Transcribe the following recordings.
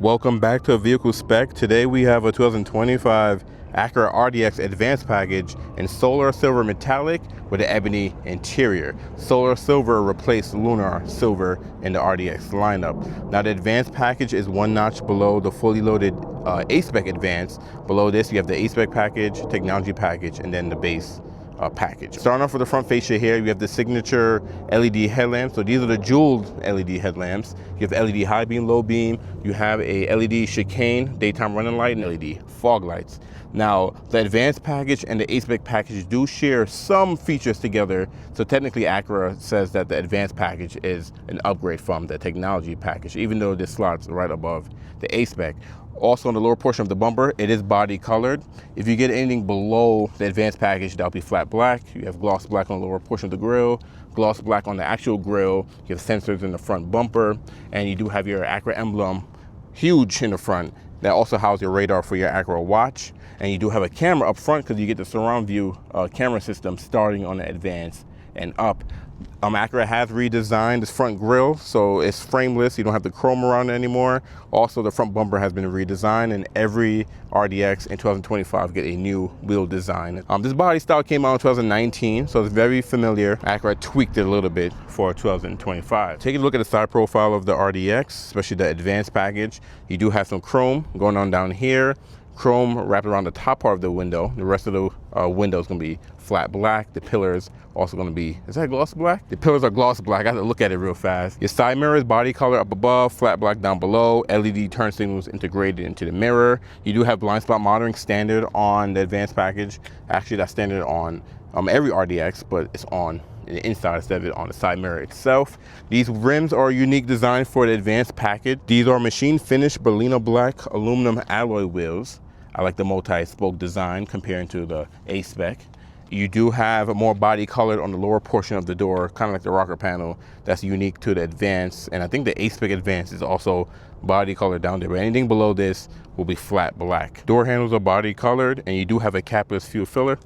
Welcome back to Vehicle Spec. Today we have a 2025 Acura RDX Advanced Package in Solar Silver Metallic with an ebony interior. Solar Silver replaced Lunar Silver in the RDX lineup. Now the Advanced Package is one notch below the fully loaded A-Spec Advanced. Below this you have the A-Spec package, Technology package, and then the base package. Starting off with the front fascia here, you have the signature LED headlamps. So these are the jeweled LED headlamps. You have LED high beam, low beam. You have a LED chicane, daytime running light, and LED fog lights. Now, the Advanced package and the A-Spec package do share some features together. So technically Acura says that the Advanced package is an upgrade from the Technology package, even though this slots right above the A-Spec. Also, on the lower portion of the bumper, it is body colored. If you get anything below the Advanced package, that'll be flat black. You have gloss black on the lower portion of the grille, gloss black on the actual grille. You have sensors in the front bumper, and you do have your Acura emblem huge in the front. That also houses your radar for your Acura watch. And you do have a camera up front because you get the surround view camera system starting on the Advanced and up. Acura has redesigned this front grille, so it's frameless. You don't have the chrome around it anymore. Also, the front bumper has been redesigned, and every RDX in 2025 get a new wheel design. This body style came out in 2019, so it's very familiar. Acura tweaked it a little bit for 2025. Taking a look at the side profile of the RDX, especially the Advanced package, you do have some chrome going on down here. Chrome wrapped around the top part of the window. The rest of the window is going to be flat black. The pillars also going to be, is that gloss black? The pillars are gloss black. I have to look at it real fast. Your side mirrors, body color up above, flat black down below, LED turn signals integrated into the mirror. You do have blind spot monitoring standard on the Advanced package. Actually, that's standard on every RDX, but it's on the inside instead of it on the side mirror itself. These rims are a unique design for the Advanced package. These are machine finished Berlina Black aluminum alloy wheels. I like the multi-spoke design comparing to the A-Spec. You do have a more body colored on the lower portion of the door, kind of like the rocker panel. That's unique to the Advanced, and I think the A-Spec Advanced is also body colored down there, but anything below this will be flat black. Door handles are body colored, and you do have a capless fuel filler.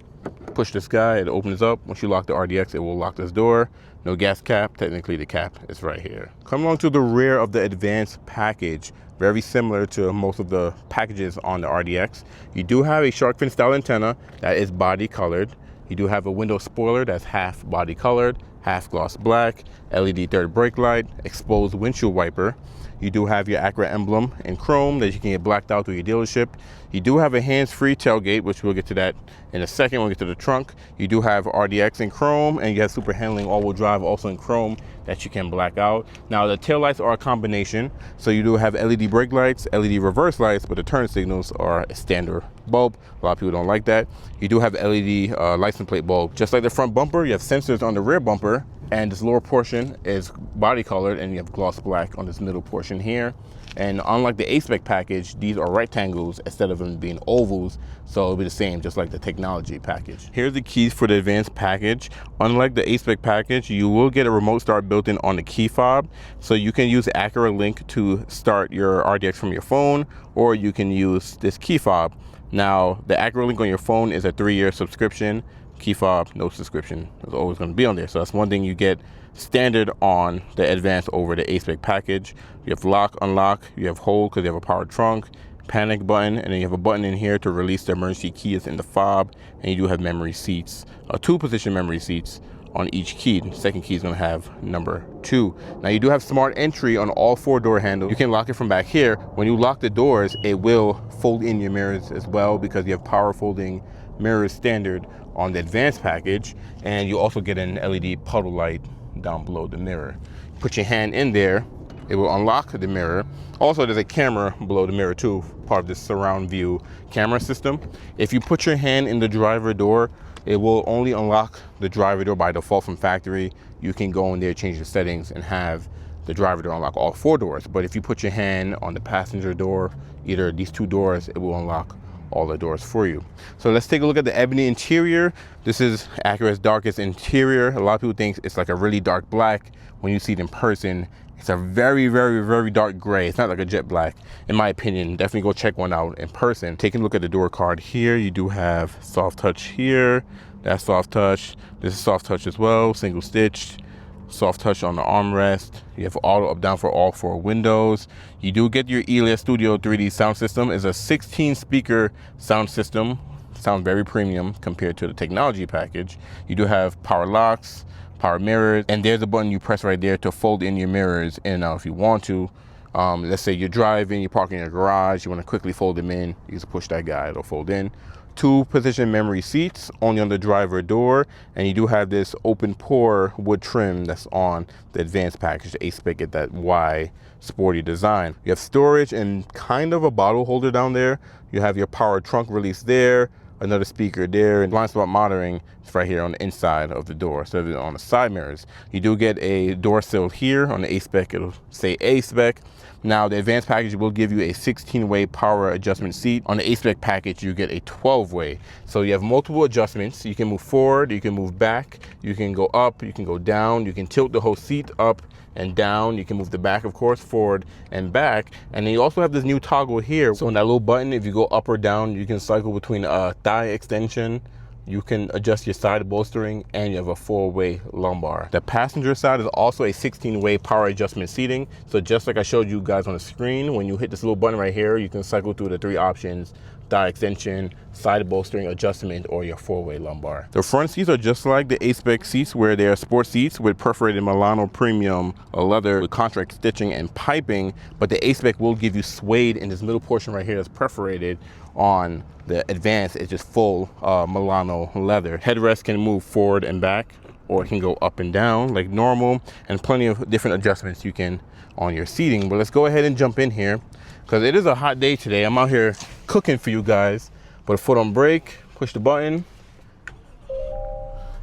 Push this guy, it opens up. Once you lock the RDX, it will lock this door. No gas cap, technically the cap is right here. Come along to the rear of the Advanced package. Very similar to most of the packages on the RDX. You do have a shark fin style antenna that is body colored. You do have a window spoiler that's half body colored, half gloss black, LED third brake light, exposed windshield wiper. You do have your Acura emblem in chrome that you can get blacked out through your dealership. You do have a hands-free tailgate, which we'll get to that in a second when we get to the trunk. You do have RDX in chrome, and you have super handling all-wheel drive also in chrome that you can black out. Now the tail lights are a combination, so you do have LED brake lights, LED reverse lights, but the turn signals are a standard bulb. A lot of people don't like that. You do have LED license plate bulb. Just like the front bumper, you have sensors on the rear bumper, and this lower portion is body colored, and you have gloss black on this middle portion here. And unlike the A-Spec package, these are rectangles instead of them being ovals, so it'll be the same just like the Technology package. Here's the keys for the Advanced package. Unlike the A-Spec package, you will get a remote start built in on the key fob, so you can use Acura Link to start your RDX from your phone, or you can use this key fob. Now, the Acura Link on your phone is a 3-year subscription. Key fob, no subscription. It's always going to be on there, so that's one thing you get standard on the Advanced over the A-Spec package. You have lock, unlock, you have hold because you have a powered trunk, panic button, and then you have a button in here to release the emergency key is in the fob, and you do have memory seats, 2-position memory seats on each key. The second key is going to have number 2. Now you do have smart entry on all 4 door handles. You can lock it from back here. When you lock the doors, it will fold in your mirrors as well because you have power folding mirrors standard on the Advanced package, and you also get an LED puddle light down below the mirror. Put your hand in there, it will unlock the mirror. Also, there's a camera below the mirror too, part of this surround view camera system. If you put your hand in the driver door, it will only unlock the driver door by default from factory. You can go in there, change the settings, and have the driver door unlock all 4 doors. But if you put your hand on the passenger door, either these 2 doors, it will unlock all the doors for you. So let's take a look at the ebony interior. This is Acura's darkest interior. A lot of people think it's like a really dark black. When you see it in person, it's a very, very, very dark gray. It's not like a jet black, in my opinion. Definitely go check one out in person. Taking a look at the door card here, you do have soft touch here. That's soft touch. This is soft touch as well, single stitched. soft touch on the armrest. You have auto up down for all 4 windows. You do get your ELS Studio 3D sound system. It's a 16 speaker sound system. Sounds very premium compared to the technology package. You do have power locks, power mirrors, and there's a button you press right there to fold in your mirrors in and out if you want to. Let's say you're driving, you're parking in your garage, you want to quickly fold them in, you just push that guy, it'll fold in. 2 position memory seats only on the driver door, and you do have this open pore wood trim that's on the advanced package. The A-Spec get that wide sporty design. You have storage and kind of a bottle holder down there. You have your power trunk release there, another speaker there, and blind spot monitoring is right here on the inside of the door, so on the side mirrors. You do get a door sill here. On the A-Spec, it'll say A-Spec. Now, the advanced package will give you a 16-way power adjustment seat. On the A-Spec package, you get a 12-way. So you have multiple adjustments. You can move forward, you can move back, you can go up, you can go down, you can tilt the whole seat up and down. You can move the back, of course, forward and back. And then you also have this new toggle here. So on that little button, if you go up or down, you can cycle between a thigh extension, you can adjust your side bolstering, and you have a 4-way lumbar. The passenger side is also a 16-way power adjustment seating. So just like I showed you guys on the screen, when you hit this little button right here, you can cycle through the 3 options: thigh extension, side bolstering adjustment, or your 4-way lumbar. The front seats are just like the A-Spec seats, where they are sport seats with perforated Milano premium leather with contract stitching and piping, but the A-Spec will give you suede in this middle portion right here that's perforated. On the Advanced, it's just full Milano leather. Headrest can move forward and back, or it can go up and down like normal, and plenty of different adjustments you can on your seating. But let's go ahead and jump in here, because it is a hot day today. I'm out here cooking for you guys. Put a foot on brake, push the button,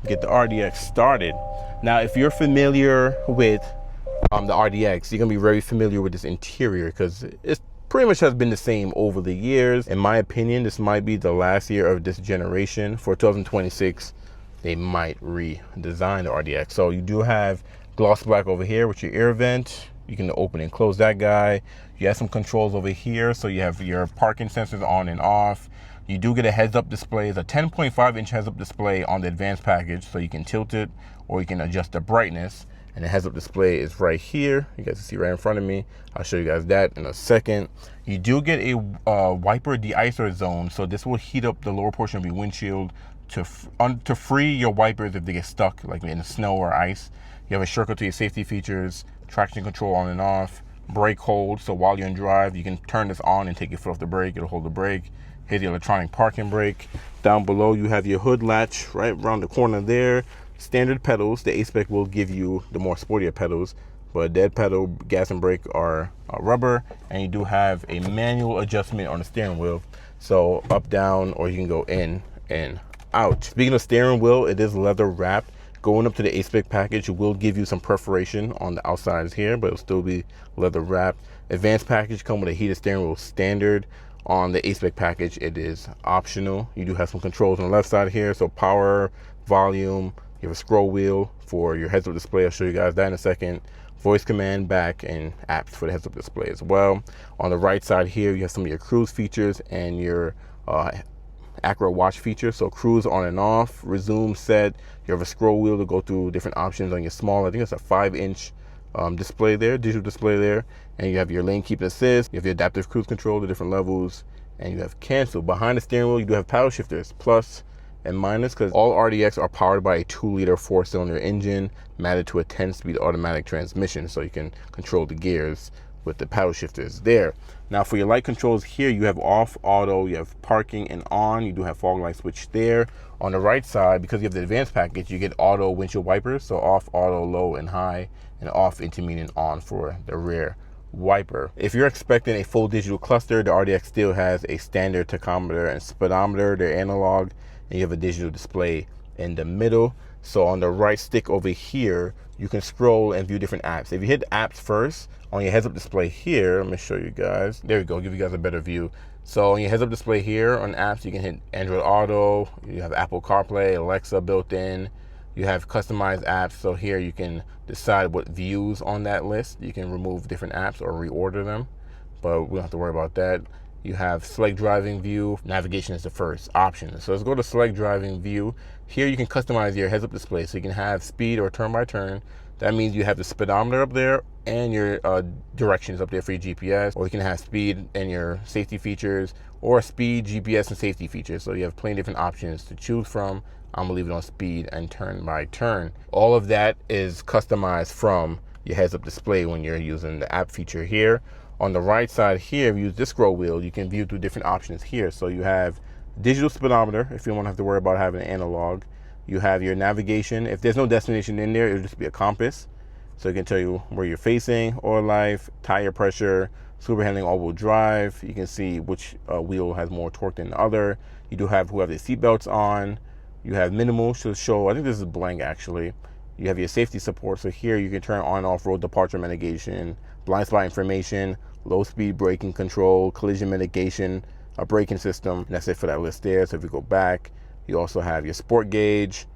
get the RDX started. Now, if you're familiar with the RDX, you're gonna be very familiar with this interior, because it's pretty much has been the same over the years. In my opinion, this might be the last year of this generation. For 2026, they might redesign the RDX. So you do have gloss black over here with your air vent. You can open and close that guy. You have some controls over here. So you have your parking sensors on and off. You do get a heads-up display. It's a 10.5-inch heads-up display on the advanced package, so you can tilt it or you can adjust the brightness. And the heads-up display is right here. You guys can see right in front of me. I'll show you guys that in a second. You do get a wiper de-icer zone, so this will heat up the lower portion of your windshield to free your wipers if they get stuck, like in the snow or ice. You have a shortcut to your safety features, traction control on and off, brake hold, so while you're in drive, you can turn this on and take your foot off the brake. It'll hold the brake. Here's the electronic parking brake. Down below, you have your hood latch right around the corner there. Standard pedals. The A-Spec will give you the more sportier pedals, but dead pedal, gas and brake are rubber, and you do have a manual adjustment on the steering wheel, so up, down, or you can go in and out. Speaking of steering wheel, it is leather wrapped. Going up to the A-Spec package, it will give you some perforation on the outsides here, but it'll still be leather wrapped. Advanced package come with a heated steering wheel standard. On the A-Spec package, it is optional. You do have some controls on the left side here, so power, volume. You have a scroll wheel for your heads-up display. I'll show you guys that in a second. Voice command, back, and apps for the heads-up display as well. On the right side here, you have some of your cruise features and your Acura watch features. So cruise on and off, resume, set. You have a scroll wheel to go through different options on your small, I think it's a 5-inch display there, digital display there. And you have your lane keep assist. You have your adaptive cruise control, the different levels, and you have cancel. Behind the steering wheel, you do have paddle shifters, plus and minus, because all RDX are powered by a 2-liter 4-cylinder engine matted to a 10-speed automatic transmission, so you can control the gears with the paddle shifters there. Now for your light controls here, you have off, auto, you have parking and on. You do have fog light switch there. On the right side, because you have the advanced package, you get auto windshield wipers, so off, auto, low and high, and off, intermediate, and on for the rear wiper. If you're expecting a full digital cluster, the RDX still has a standard tachometer and speedometer. They're analog, and you have a digital display in the middle. So on the right stick over here, you can scroll and view different apps. If you hit apps first on your heads-up display here, let me show you guys. There we go, give you guys a better view. So on your heads-up display here on apps, you can hit Android Auto, you have Apple CarPlay, Alexa built in, you have customized apps. So here you can decide what views on that list. You can remove different apps or reorder them, but we don't have to worry about that. You have select driving view. Navigation is the first option. So let's go to select driving view. Here you can customize your heads-up display, so you can have speed or turn by turn, That means you have the speedometer up there and your directions up there for your GPS, or you can have speed and your safety features, or speed, GPS, and safety features. So you have plenty of different options to choose from. I'm gonna leave it on speed and turn by turn. All of that is customized from your heads-up display when you're using the app feature here. On the right side here, if you use this scroll wheel, you can view through different options here. So you have digital speedometer, if you don't have to worry about having an analog. You have your navigation. If there's no destination in there, it'll just be a compass. So it can tell you where you're facing, oil life, tire pressure, super handling, all-wheel drive. You can see which wheel has more torque than the other. You do have who have the seatbelts on. You have minimal to show, I think this is blank actually. You have your safety support. So here you can turn on and off road departure mitigation, blind spot information, low speed braking control, collision mitigation, a braking system. And that's it for that list there. So if you go back, you also have your sport gauge,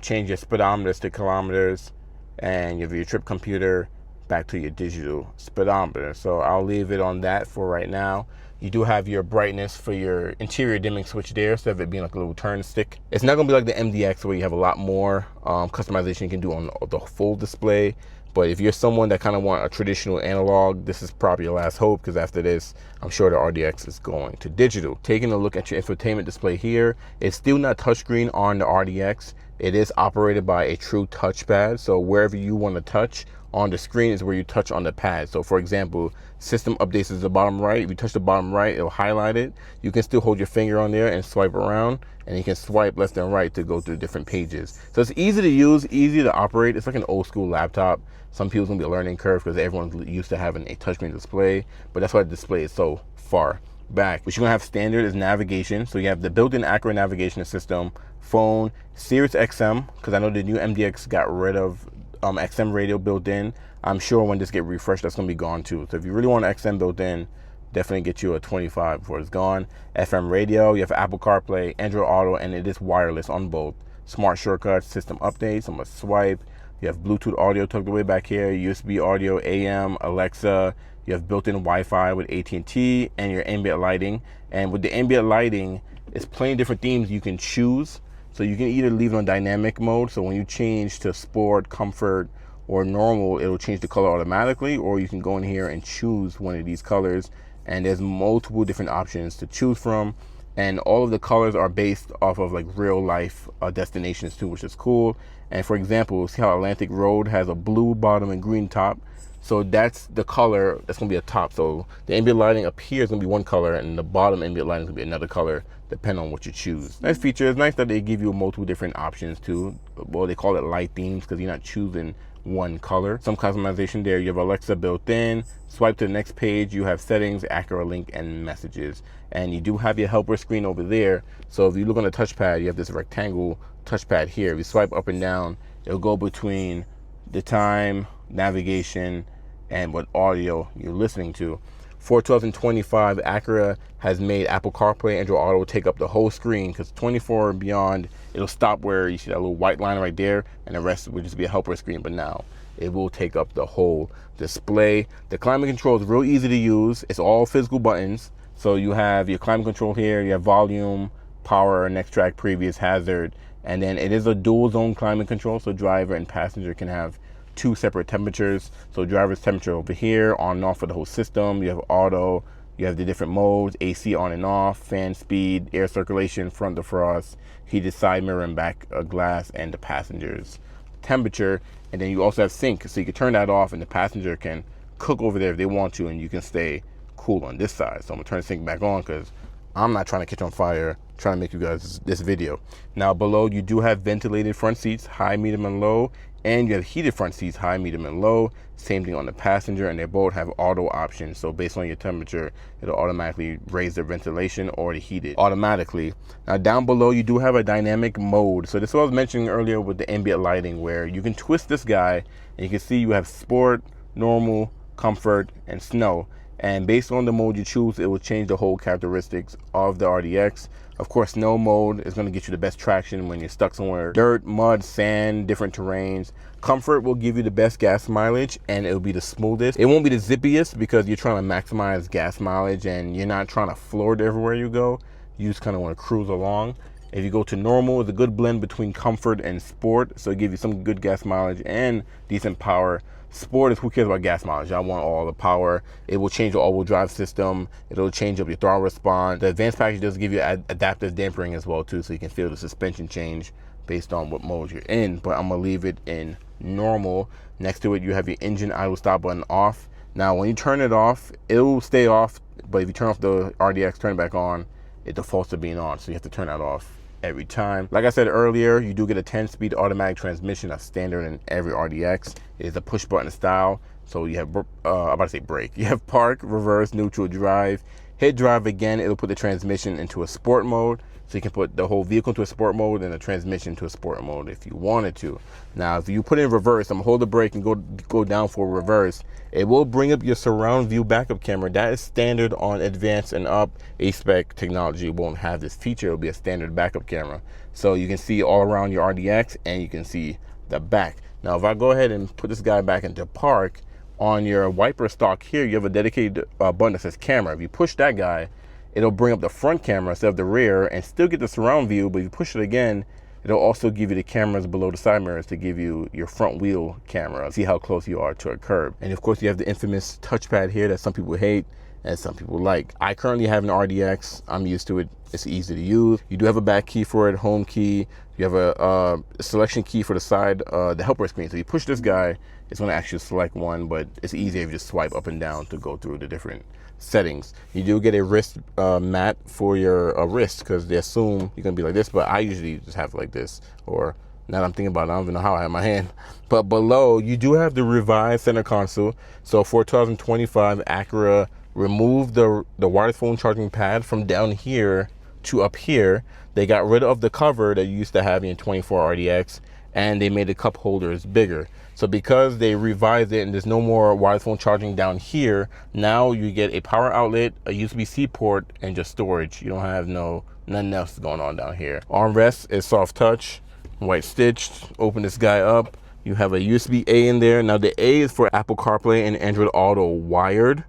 change your speedometers to kilometers, and you have your trip computer back to your digital speedometer. So I'll leave it on that for right now. You do have your brightness for your interior dimming switch there, instead of it being like a little turn stick. It's not gonna be like the MDX where you have a lot more customization you can do on the full display. But if you're someone that kind of want a traditional analog, this is probably your last hope, because after this, I'm sure the RDX is going to digital. Taking a look at your infotainment display here, it's still not touchscreen on the RDX. It is operated by a true touchpad. So wherever you want to touch on the screen is where you touch on the pad. So for example, system updates is the bottom right. If you touch the bottom right, it'll highlight it. You can still hold your finger on there and swipe around, and you can swipe left and right to go through different pages. So it's easy to use, easy to operate. It's like an old school laptop. Some people's gonna be a learning curve because everyone's used to having a touchscreen display, but that's why the display is so far back. What you're gonna have standard is navigation. So you have the built-in Acura navigation system, phone, Sirius XM, because I know the new MDX got rid of XM radio built in. I'm sure when this get refreshed, that's gonna be gone too. So if you really want XM built in, definitely get you a 25 before it's gone. FM radio, you have Apple CarPlay, Android Auto, and it is wireless on both. Smart shortcuts, system updates, I'm gonna swipe. You have Bluetooth audio tucked away back here, USB audio, AM, Alexa. You have built-in Wi-Fi with AT&T, and your ambient lighting. And with the ambient lighting, it's plenty of different themes you can choose. So you can either leave it on dynamic mode. So when you change to sport, comfort, or normal, it'll change the color automatically, or you can go in here and choose one of these colors. And there's multiple different options to choose from. And all of the colors are based off of like real life destinations too, which is cool. And for example, see how Atlantic Road has a blue bottom and green top? So that's the color that's gonna be a top. So the ambient lighting up here is gonna be one color, and the bottom ambient lighting is gonna be another color, depending on what you choose. Nice feature. It's nice that they give you multiple different options too. Well, they call it light themes because you're not choosing one color. Some customization there. You have Alexa built in. Swipe to the next page, you have settings, Acura link, and messages. And you do have your helper screen over there. So if you look on the touchpad, you have this rectangle touchpad here. If you swipe up and down, it'll go between the time, navigation, and what audio you're listening to. For 2025, Acura has made Apple CarPlay, Android Auto take up the whole screen, because 24 and beyond, it'll stop where you see that little white line right there, and the rest will just be a helper screen. But now it will take up the whole display. The climate control is real easy to use. It's all physical buttons. So you have your climate control here, you have volume, power, next track, previous, hazard, and then it is a dual zone climate control, so driver and passenger can have two separate temperatures. So driver's temperature over here, on and off for the whole system. You have auto, you have the different modes, AC on and off, fan speed, air circulation, front defrost, heated side mirror and back glass, and the passenger's temperature. And then you also have sync, so you can turn that off and the passenger can cook over there if they want to, and you can stay cool on this side. So I'm gonna turn the sync back on because I'm not trying to catch on fire trying to make you guys this video. Now below, you do have ventilated front seats, high, medium, and low, and you have heated front seats, high, medium, and low. Same thing on the passenger, and they both have auto options. So based on your temperature, it'll automatically raise the ventilation or the heat it automatically. Now down below, you do have a dynamic mode. So this is what I was mentioning earlier with the ambient lighting, where you can twist this guy, and you can see you have sport, normal, comfort, and snow. And based on the mode you choose, it will change the whole characteristics of the RDX. Of course, snow mode is going to get you the best traction when you're stuck somewhere. Dirt, mud, sand, different terrains. Comfort will give you the best gas mileage, and it'll be the smoothest. It won't be the zippiest because you're trying to maximize gas mileage and you're not trying to floor it everywhere you go. You just kind of want to cruise along. If you go to normal, it's a good blend between comfort and sport, so it gives you some good gas mileage and decent power. Sport is who cares about gas mileage. I want all the power. It will change your all-wheel drive system. It'll change up your throttle response. The advanced package does give you adaptive dampering as well too, so you can feel the suspension change based on what mode you're in. But I'm gonna leave it in normal. Next to it, you have your engine idle stop button off. Now, when you turn it off, it will stay off. But if you turn off the RDX, turn it back on, it defaults to being on. So you have to turn that off every time. Like I said earlier, you do get a 10-speed automatic transmission. That's standard in every RDX. It is a push button style. So you have, I'm about to say brake. You have park, reverse, neutral, drive. Hit drive again, it'll put the transmission into a sport mode. So you can put the whole vehicle into a sport mode and the transmission into a sport mode if you wanted to. Now, if you put in reverse, I'm gonna hold the brake and go down for reverse. It will bring up your surround view backup camera. That is standard on advanced and up. A-Spec technology won't have this feature. It'll be a standard backup camera. So you can see all around your RDX and you can see the back. Now, if I go ahead and put this guy back into park, on your wiper stalk here, you have a dedicated button that says camera. If you push that guy, it'll bring up the front camera instead of the rear and still get the surround view, but if you push it again, it'll also give you the cameras below the side mirrors to give you your front wheel camera, see how close you are to a curb. And of course, you have the infamous touchpad here that some people hate and some people like. I currently have an RDX. I'm used to it. It's easy to use. You do have a back key for it, home key. You have a selection key for the side, the helper screen. So you push this guy, it's gonna actually select one, but it's easier if you just swipe up and down to go through the different settings. You do get a wrist mat for your wrist, because they assume you're gonna be like this, but I usually just have it like this, or now that I'm thinking about it, I don't even know how I have my hand. But below, you do have the revised center console. So for 2025, Acura removed the wireless phone charging pad from down here to up here. They got rid of the cover that you used to have in 24 RDX, and they made the cup holders bigger. So because they revised it and there's no more wireless phone charging down here, now you get a power outlet, a USB-C port, and just storage. You don't have nothing else going on down here. Armrest is soft touch, white stitched. Open this guy up. You have a USB-A in there. Now the A is for Apple CarPlay and Android Auto wired.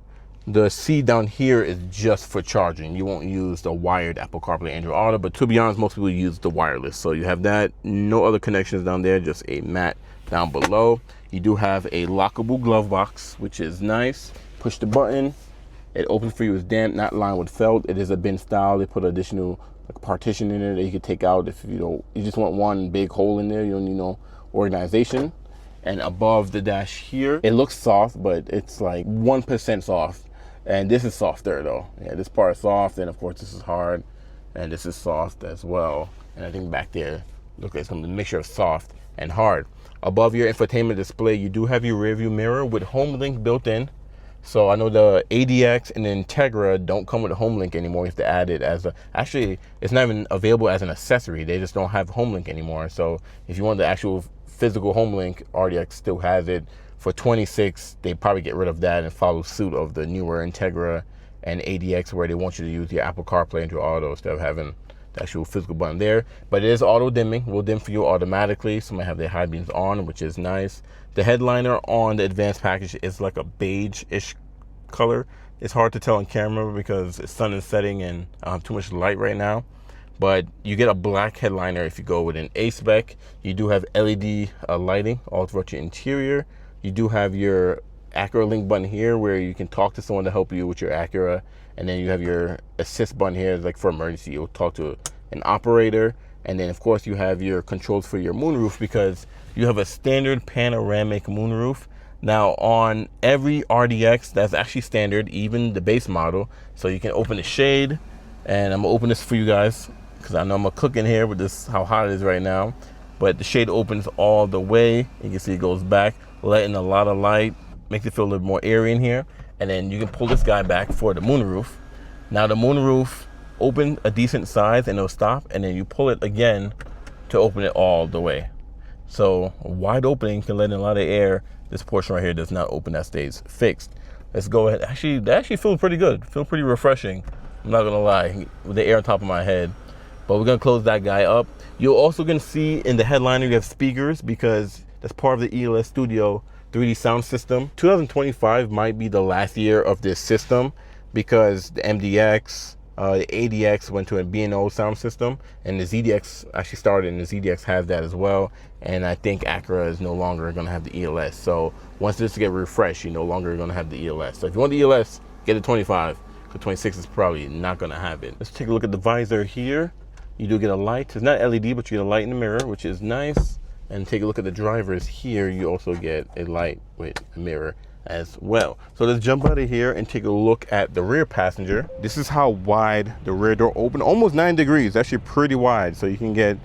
The C down here is just for charging. You won't use the wired Apple CarPlay, Android Auto, but to be honest, most people use the wireless. So you have that, no other connections down there, just a mat down below. You do have a lockable glove box, which is nice. Push the button, it opens for you. It's damp, not lined with felt. It is a bin style. They put additional partition in there that you can take out if you just want one big hole in there. You don't need no organization. And above the dash here, it looks soft, but it's like 1% soft. And this is softer though. Yeah, this part is soft, and of course this is hard, and this is soft as well. And I think back there, look, it's gonna be a mixture of soft and hard. Above your infotainment display, you do have your rear view mirror with home link built in. So I know the ADX and the Integra don't come with a home link anymore. You have to add it as actually, it's not even available as an accessory. They just don't have home link anymore. So if you want the actual physical home link, RDX still has it. For 26, they probably get rid of that and follow suit of the newer Integra and ADX, where they want you to use your Apple CarPlay and your Auto instead of having the actual physical button there. But it is auto dimming, will dim for you automatically. Some might have their high beams on, which is nice. The headliner on the advanced package is like a beige-ish color. It's hard to tell on camera because the sun is setting and I don't have too much light right now. But you get a black headliner if you go with an A-Spec. You do have LED lighting all throughout your interior. You do have your Acura link button here where you can talk to someone to help you with your Acura. And then you have your assist button here, like for emergency. You'll talk to an operator. And then of course you have your controls for your moonroof, because you have a standard panoramic moonroof. Now on every RDX, that's actually standard, even the base model. So you can open the shade, and I'm gonna open this for you guys because I know I'm gonna cook in here with this, how hot it is right now. But the shade opens all the way. You can see it goes back, letting a lot of light, makes it feel a little more airy in here. And then you can pull this guy back for the moonroof. Now the moonroof open a decent size and it'll stop, and then you pull it again to open it all the way. So a wide opening can let in a lot of air. This portion right here does not open, that stays fixed. Let's go ahead. Actually, that actually feels pretty good. Feel pretty refreshing. I'm not gonna lie, with the air on top of my head. But we're gonna close that guy up. You're also gonna see in the headliner you have speakers, because that's part of the ELS Studio 3D sound system. 2025 might be the last year of this system, because the MDX, The ADX went to a B&O sound system, and the ZDX actually started, and the ZDX has that as well. And I think Acura is no longer going to have the ELS. So once this gets refreshed, you're no longer going to have the ELS. So if you want the ELS, get the 25. The 26 is probably not going to have it. Let's take a look at the visor here. You do get a light. It's not LED, but you get a light in the mirror, which is nice. And take a look at the drivers here. You also get a light with a mirror as well. So let's jump out of here and take a look at the rear passenger. This is how wide the rear door open, almost 9 degrees, actually pretty wide. So you can get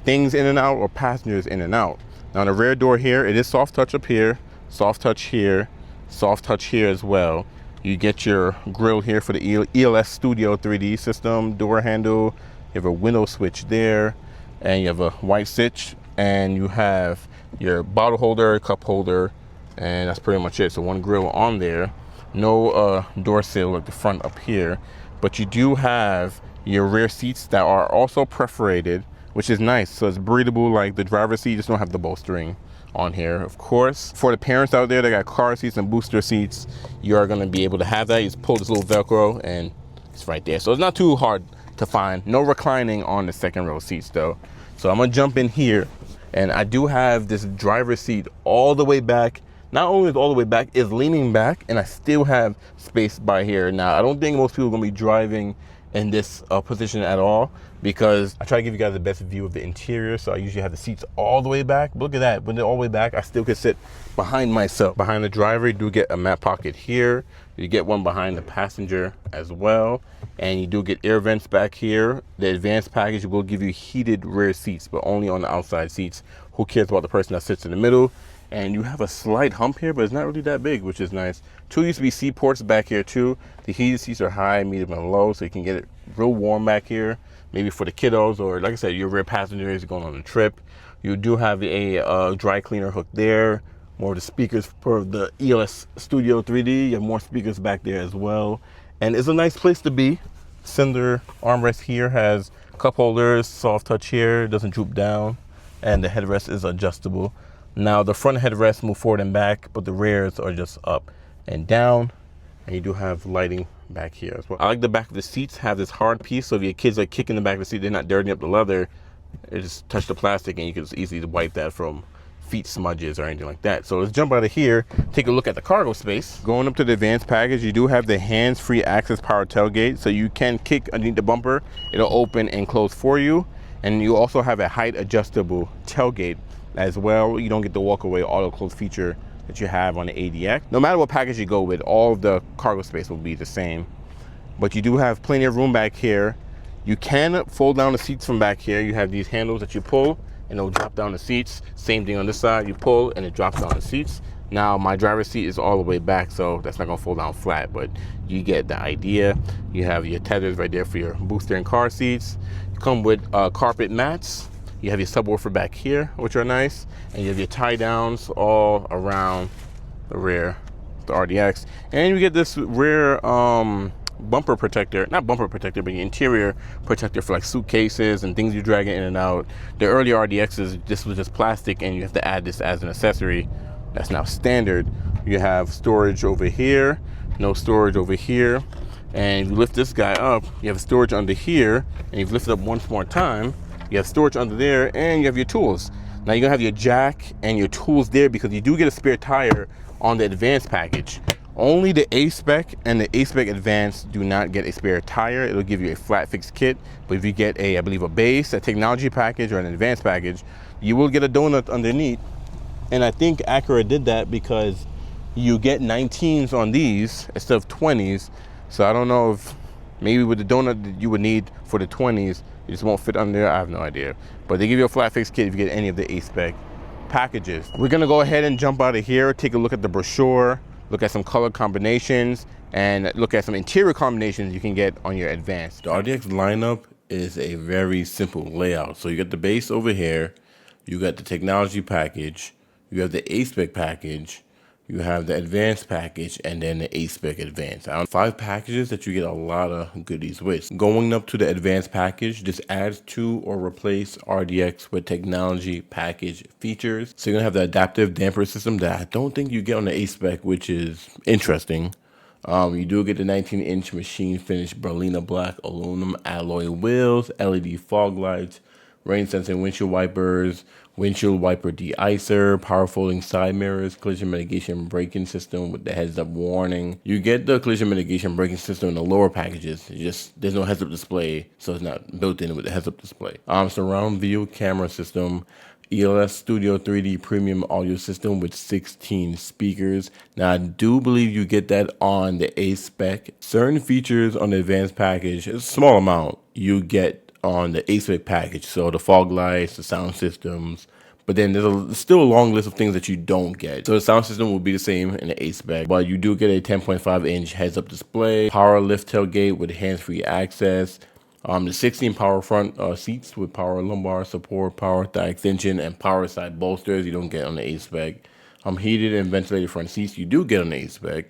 things in and out or passengers in and out. Now the rear door here, it is soft touch up here, soft touch here, soft touch here as well. You get your grill here for the ELS Studio 3D system, door handle, you have a window switch there, and you have a white switch, and you have your bottle holder, cup holder, and that's pretty much it. So one grill on there, no door sill at the front up here, but you do have your rear seats that are also perforated, which is nice. So it's breathable like the driver's seat, just don't have the bolstering on here. Of course, for the parents out there that got car seats and booster seats, you are going to be able to have that. You just pull this little Velcro and it's right there. So it's not too hard to find. No reclining on the second row seats though. So I'm gonna jump in here, and I do have this driver's seat all the way back. Not only is all the way back, it's leaning back, and I still have space by here. Now, I don't think most people are gonna be driving in this position at all, because I try to give you guys the best view of the interior. So I usually have the seats all the way back. Look at that, when they're all the way back, I still can sit behind myself. Behind the driver, you do get a map pocket here. You get one behind the passenger as well. And you do get air vents back here. The advanced package will give you heated rear seats, but only on the outside seats. Who cares about the person that sits in the middle? And you have a slight hump here, but it's not really that big, which is nice. 2 USB-C ports back here too. The heated seats are high, medium, and low, so you can get it real warm back here. Maybe for the kiddos, or like I said, your rear passengers going on a trip. You do have a dry cleaner hook there. More of the speakers for the ELS Studio 3D. You have more speakers back there as well. And it's a nice place to be. Center armrest here has cup holders, soft touch here, doesn't droop down, and the headrest is adjustable. Now the front headrests move forward and back, but the rears are just up and down. And you do have lighting back here as well. I like the back of the seats have this hard piece, so if your kids are kicking the back of the seat, they're not dirtying up the leather. They just touch the plastic, and you can just easily wipe that from feet smudges or anything like that. So let's jump out of here, take a look at the cargo space. Going up to the advanced package, you do have the hands-free access power tailgate, so you can kick underneath the bumper. It'll open and close for you. And you also have a height adjustable tailgate as well. You don't get the walk-away auto close feature that you have on the ADX. No matter what package you go with, all of the cargo space will be the same. But you do have plenty of room back here. You can fold down the seats from back here. You have these handles that you pull, and it'll drop down the seats. Same thing on this side, you pull and it drops down the seats. Now my driver's seat is all the way back, so that's not gonna fold down flat, but you get the idea. You have your tethers right there for your booster and car seats. You come with carpet mats. You have your subwoofer back here, which are nice, and you have your tie downs all around the rear, the RDX. And you get this rear bumper protector, not bumper protector, but interior protector for like suitcases and things you're dragging in and out. The earlier RDXs, this was just plastic, and you have to add this as an accessory. That's now standard. You have storage over here, no storage over here. And if you lift this guy up, you have storage under here, and you've lifted up once more time, you have storage under there, and you have your tools. Now you're gonna have your jack and your tools there, because you do get a spare tire on the advanced package. Only the A-Spec and the A-Spec Advanced do not get a spare tire. It'll give you a flat fix kit, but if you get a, I believe, a base, a technology package, or an advanced package, you will get a donut underneath. And I think Acura did that because you get 19s on these instead of 20s. So I don't know if maybe with the donut that you would need for the 20s, it just won't fit under there. I have no idea. But they give you a flat fix kit if you get any of the A-Spec packages. We're gonna go ahead and jump out of here, take a look at the brochure, look at some color combinations, and look at some interior combinations you can get on your Advanced. The RDX lineup is a very simple layout. So you got the base over here, you got the technology package, you have the A-Spec package, you have the advanced package, and then the A-Spec advanced. 5 packages that you get a lot of goodies with. Going up to the advanced package, this adds to or replace RDX with technology package features. So you're gonna have the adaptive damper system that I don't think you get on the A-Spec, which is interesting. You do get the 19-inch machine finished Berlina Black aluminum alloy wheels, LED fog lights, rain sensing windshield wipers, windshield wiper de-icer, power folding side mirrors, collision mitigation braking system with the heads up warning. You get the collision mitigation braking system in the lower packages. There's no heads up display, so it's not built in with the heads up display. Surround view camera system, ELS Studio 3D premium audio system with 16 speakers. Now, I do believe you get that on the A spec. Certain features on the advanced package, a small amount, you get on the A spec package. So the fog lights, the sound systems, but then there's still a long list of things that you don't get. So the sound system will be the same in the A spec, but you do get a 10.5-inch heads-up display, power lift tailgate with hands-free access, the 16 power front seats with power lumbar support, power thigh extension, and power side bolsters you don't get on the A-Spec. Heated and ventilated front seats you do get on the A-Spec.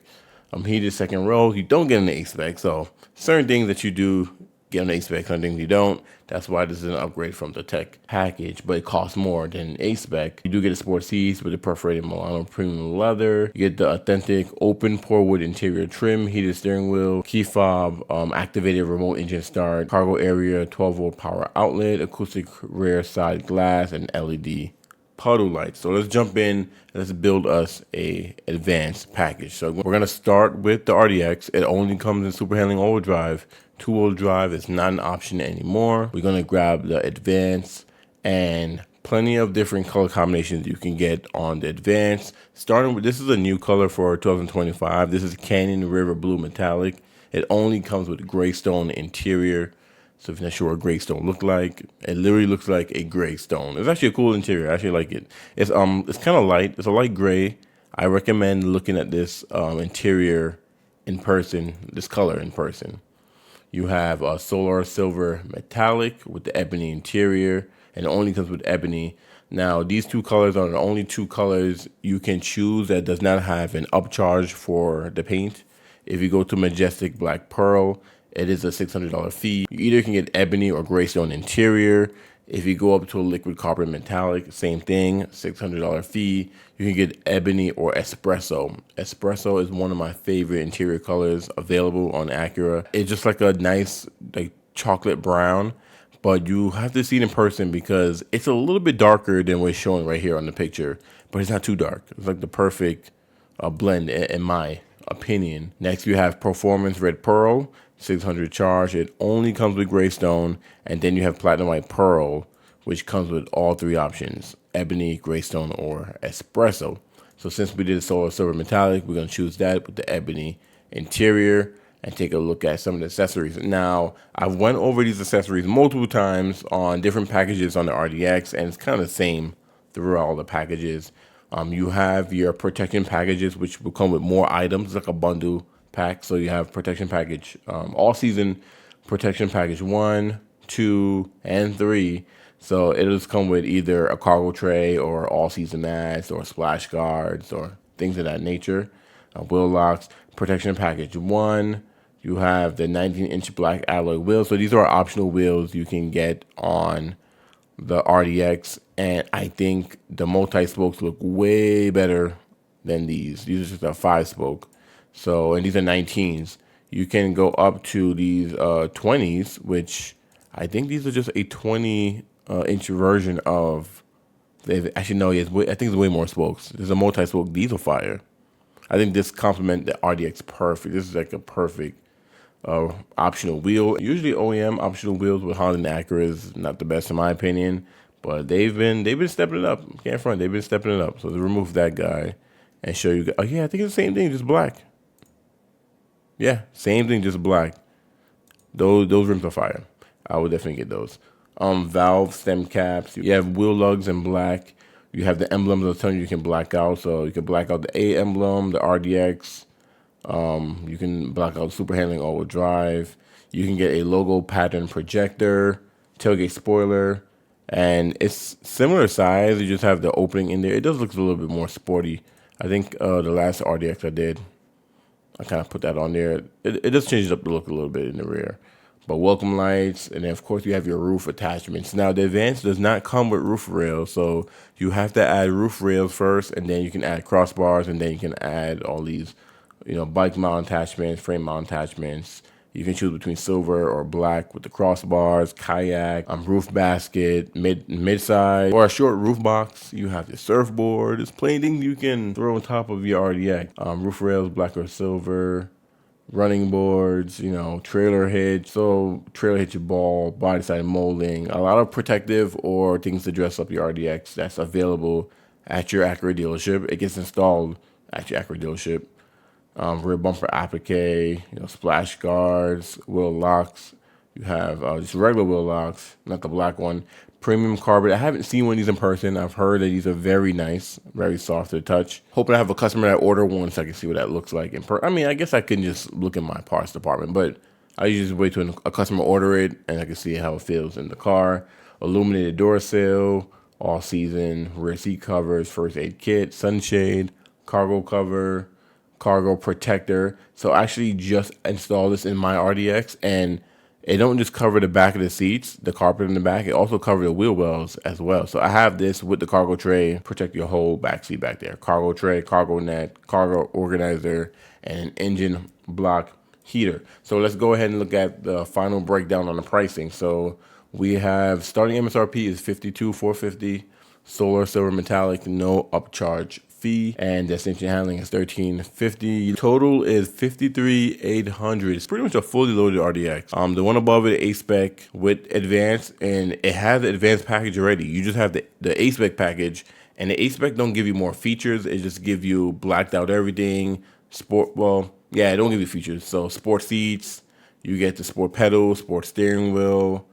Heated second row you don't get on the A-Spec. So certain things that you do get on the A-Spec, certain things you don't. That's why this is an upgrade from the tech package, but it costs more than A-Spec. You do get the sport seats with the perforated Milano premium leather. You get the authentic open pour wood interior trim, heated steering wheel, key fob, activated remote engine start, cargo area, 12-volt power outlet, acoustic rear side glass, and LED puddle lights. So let's jump in and let's build us a advanced package. So we're gonna start with the RDX. It only comes in super handling all-wheel drive. Two-wheel drive is not an option anymore. We're gonna grab the advanced and plenty of different color combinations you can get on the advanced. Starting with, this is a new color for 2025. This is Canyon River Blue Metallic. It only comes with gray stone interior. So if you're not sure what gray stone look like, it literally looks like a gray stone. It's actually a cool interior. I actually like it. It's kind of light. It's a light gray. I recommend looking at this interior in person, this color in person. You have a solar silver metallic with the ebony interior, and it only comes with ebony. Now, these two colors are the only two colors you can choose that does not have an upcharge for the paint. If you go to Majestic Black Pearl, it is a $600 fee. You either can get ebony or gray stone interior. If you go up to a liquid copper metallic, same thing, $600 fee. You can get ebony or espresso. Espresso is one of my favorite interior colors available on Acura. It's just like a nice like chocolate brown, but you have to see it in person because it's a little bit darker than what's showing right here on the picture, but it's not too dark. It's like the perfect blend in my opinion. Next, you have Performance Red Pearl, 600 charge. It only comes with gray stone, and then you have Platinum White Pearl, which comes with all three options: ebony, gray stone, or espresso. So since we did a solar silver metallic, we're going to choose that with the ebony interior and take a look at some of the accessories. Now, I've went over these accessories multiple times on different packages on the RDX, and it's kind of the same throughout all the packages. You have your protection packages, which will come with more items, like a bundle pack. So you have protection package, all season protection package 1, 2, and 3. So it'll just come with either a cargo tray or all season mats or splash guards or things of that nature. Wheel locks, protection package 1. You have the 19-inch black alloy wheels. So these are optional wheels you can get on the RDX, and I think the multi-spokes look way better than these. These are just a 5-spoke. So, and these are 19s. You can go up to these 20s, which I think these are just a 20-inch version of. Actually, no, I think it's way more spokes. There's a multi-spoke diesel fire. I think this complements the RDX perfect. This is like a perfect optional wheel. Usually OEM optional wheels with Honda and Acura is not the best in my opinion, but they've been stepping it up. Can't front, they've been stepping it up. So to remove that guy and show you, oh yeah, I think it's the same thing, just black. Yeah, same thing, just black. Those rims are fire. I would definitely get those. Valve stem caps. You have wheel lugs in black. You have the emblems of the ton you can black out. So you can black out the A emblem, the RDX. You can black out super handling all-wheel drive. You can get a logo pattern projector, tailgate spoiler, and it's similar size. You just have the opening in there. It does look a little bit more sporty. I think the last RDX I did, I kind of put that on there. It does change up the look a little bit in the rear. But welcome lights, and then of course you have your roof attachments. Now the Advance does not come with roof rails, so you have to add roof rails first, and then you can add crossbars, and then you can add all these you know, bike mount attachments, frame mount attachments. You can choose between silver or black with the crossbars, kayak, roof basket, mid-size, or a short roof box. You have the surfboard. It's plenty things you can throw on top of your RDX. Roof rails, black or silver. Running boards, you know, trailer hitch. So trailer hitch ball, body side molding, a lot of protective or things to dress up your RDX that's available at your Acura dealership. It gets installed at your Acura dealership. Rear bumper applique, you know, splash guards, wheel locks. You have just regular wheel locks, not the black one. Premium carpet. I haven't seen one of these in person. I've heard that these are very nice, very soft to the touch. Hoping I have a customer that order one so I can see what that looks like. I mean, I guess I can just look in my parts department, but I usually just wait till a customer order it and I can see how it feels in the car. Illuminated door sill, all season, rear seat covers, first aid kit, sunshade, cargo cover, cargo protector. So I actually just installed this in my RDX, and it don't just cover the back of the seats, the carpet in the back, it also covers the wheel wells as well. So I have this with the cargo tray, protect your whole back seat back there. Cargo tray, cargo net, cargo organizer, and an engine block heater. So let's go ahead and look at the final breakdown on the pricing. So we have starting MSRP is $52,450, solar, silver, metallic, no upcharge fee, and destination handling is $1350. Total is $53,800. It's pretty much a fully loaded RDX. The one above it, A-Spec with advanced, and it has the advanced package already. You just have the A-Spec package, and the A-Spec don't give you more features. It just give you blacked out everything. Sport, well, yeah, it don't give you features. So sport seats, you get the sport pedals, sport steering wheel.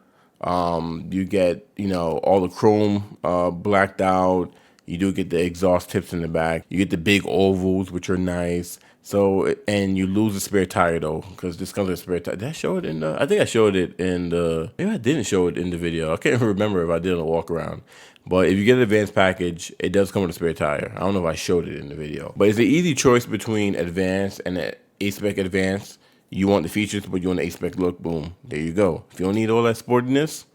You get, you know, all the chrome blacked out. You do get the exhaust tips in the back. You get the big ovals, which are nice. So, and you lose the spare tire though, because this comes with a spare tire. Did I show it in the, I think I showed it in the, maybe I didn't show it in the video. I can't remember if I did a walk around. But if you get an advanced package, it does come with a spare tire. I don't know if I showed it in the video. But it's an easy choice between advanced and an A-Spec advanced. You want the features, but you want the A-Spec look, boom, there you go. If you don't need all that sportiness,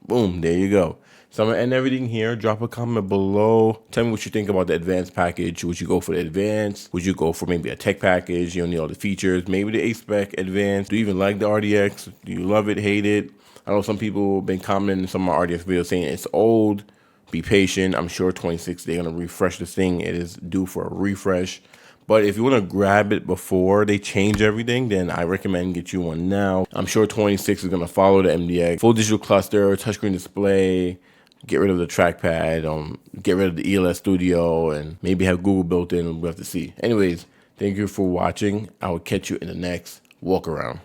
boom, there you go. So I'm going to end everything here. Drop a comment below. Tell me what you think about the advanced package. Would you go for the advanced? Would you go for maybe a tech package? You don't need all the features. Maybe the A-Spec advanced. Do you even like the RDX? Do you love it, hate it? I know some people have been commenting in some of my RDX videos saying it's old. Be patient. I'm sure 26, they're going to refresh this thing. It is due for a refresh. But if you want to grab it before they change everything, then I recommend get you one now. I'm sure 26 is going to follow the MDX. Full digital cluster, touchscreen display, get rid of the trackpad, get rid of the ELS Studio, and maybe have Google built in. We'll have to see. Anyways, thank you for watching. I will catch you in the next walk around.